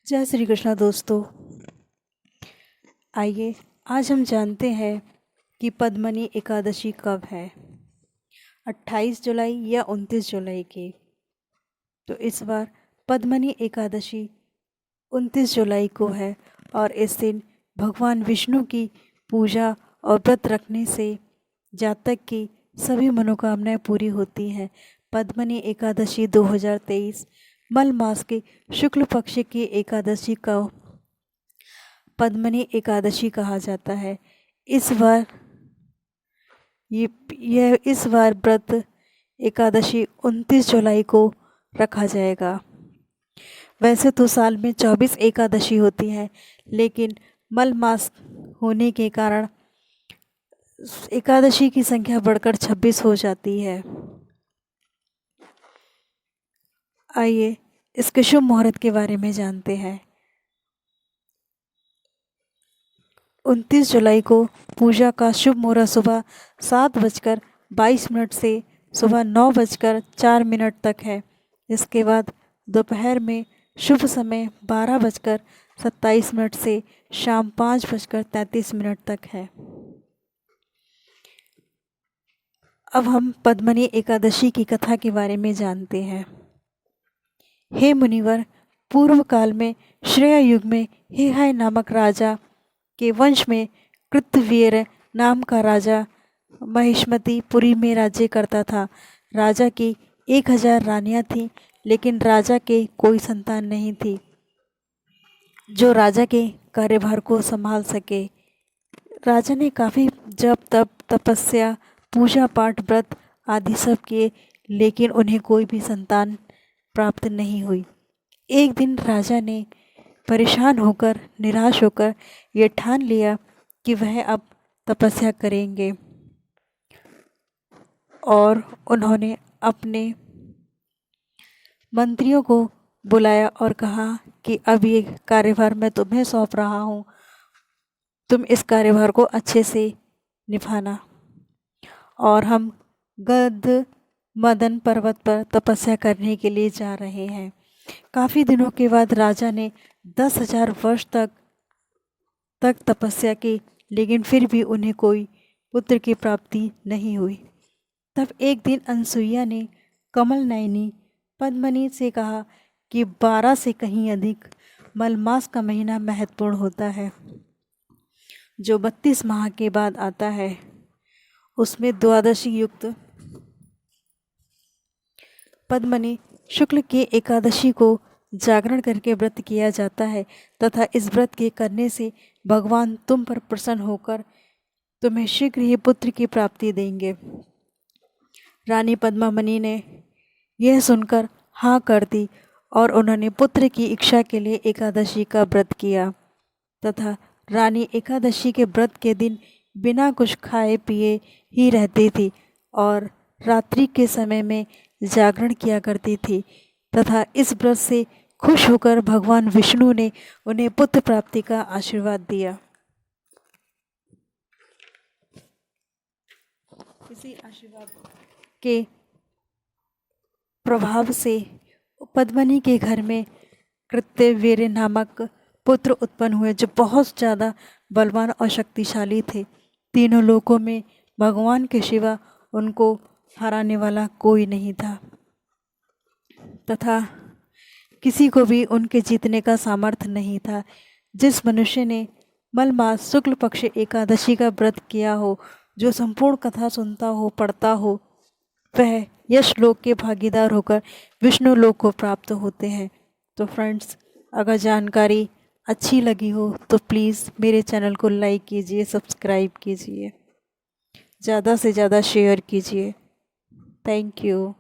जय श्री कृष्णा दोस्तों। आइए आज हम जानते हैं कि पद्मनी एकादशी कब है। 28 जुलाई या 29 जुलाई की। तो इस बार पद्मनी एकादशी 29 जुलाई को है और इस दिन भगवान विष्णु की पूजा और व्रत रखने से जातक की सभी मनोकामनाएं पूरी होती हैं। पद्मनी एकादशी 2023 मल मास के शुक्ल पक्ष की एकादशी का पद्मनी एकादशी कहा जाता है। इस बार इस बार व्रत एकादशी 29 जुलाई को रखा जाएगा। वैसे तो साल में 24 एकादशी होती है, लेकिन मल मास होने के कारण एकादशी की संख्या बढ़कर 26 हो जाती है। आइए इसके शुभ मुहूर्त के बारे में जानते हैं। 29 जुलाई को पूजा का शुभ मुहूर्त सुबह 7:22 से सुबह 9:04 तक है। इसके बाद दोपहर में शुभ समय 12:27 से शाम 5:33 तक है। अब हम पद्मनी एकादशी की कथा के बारे में जानते हैं। हे मुनिवर, पूर्व काल में श्रेय युग में हेहाय नामक राजा के वंश में कृतवीर नाम का राजा महिष्मती पुरी में राज्य करता था। राजा की 1000 रानियां थीं, लेकिन राजा के कोई संतान नहीं थी जो राजा के कार्यभार को संभाल सके। राजा ने काफ़ी जप तप तपस्या पूजा पाठ व्रत आदि सब किए, लेकिन उन्हें कोई भी संतान प्राप्त नहीं हुई। एक दिन राजा ने परेशान होकर निराश होकर ये ठान लिया कि वह अब तपस्या करेंगे और उन्होंने अपने मंत्रियों को बुलाया और कहा कि अब ये कार्यभार मैं तुम्हें सौंप रहा हूँ, तुम इस कार्यभार को अच्छे से निभाना। और हम गद मदन पर्वत पर तपस्या करने के लिए जा रहे हैं। काफ़ी दिनों के बाद राजा ने 10,000 वर्ष तक तपस्या की, लेकिन फिर भी उन्हें कोई पुत्र की प्राप्ति नहीं हुई। तब एक दिन अनसुईया ने कमल नयनी पद्मनी से कहा कि 12 से कहीं अधिक मलमास का महीना महत्वपूर्ण होता है, जो 32 माह के बाद आता है। उसमें द्वादशी युक्त पद्मनी शुक्ल की एकादशी को जागरण करके व्रत किया जाता है तथा इस व्रत के करने से भगवान तुम पर प्रसन्न होकर तुम्हें शीघ्र ही पुत्र की प्राप्ति देंगे। रानी पद्मामणि ने यह सुनकर हाँ कर दी और उन्होंने पुत्र की इच्छा के लिए एकादशी का व्रत किया तथा रानी एकादशी के व्रत के दिन बिना कुछ खाए पिए ही रहती थी और रात्रि के समय में जागरण किया करती थी तथा इस व्रत से खुश होकर भगवान विष्णु ने उन्हें पुत्र प्राप्ति का आशीर्वाद दिया। इसी आशीर्वाद के प्रभाव से पद्मनी के घर में कृत्यवीर नामक पुत्र उत्पन्न हुए, जो बहुत ज़्यादा बलवान और शक्तिशाली थे। तीनों लोकों में भगवान के सिवा उनको हराने वाला कोई नहीं था तथा किसी को भी उनके जीतने का सामर्थ्य नहीं था। जिस मनुष्य ने मलमास शुक्ल पक्ष एकादशी का व्रत किया हो, जो संपूर्ण कथा सुनता हो पढ़ता हो, वह यश लोक के भागीदार होकर विष्णु लोक को प्राप्त होते हैं। तो फ्रेंड्स, अगर जानकारी अच्छी लगी हो तो प्लीज़ मेरे चैनल को लाइक कीजिए, सब्सक्राइब कीजिए, ज़्यादा से ज़्यादा शेयर कीजिए। Thank you.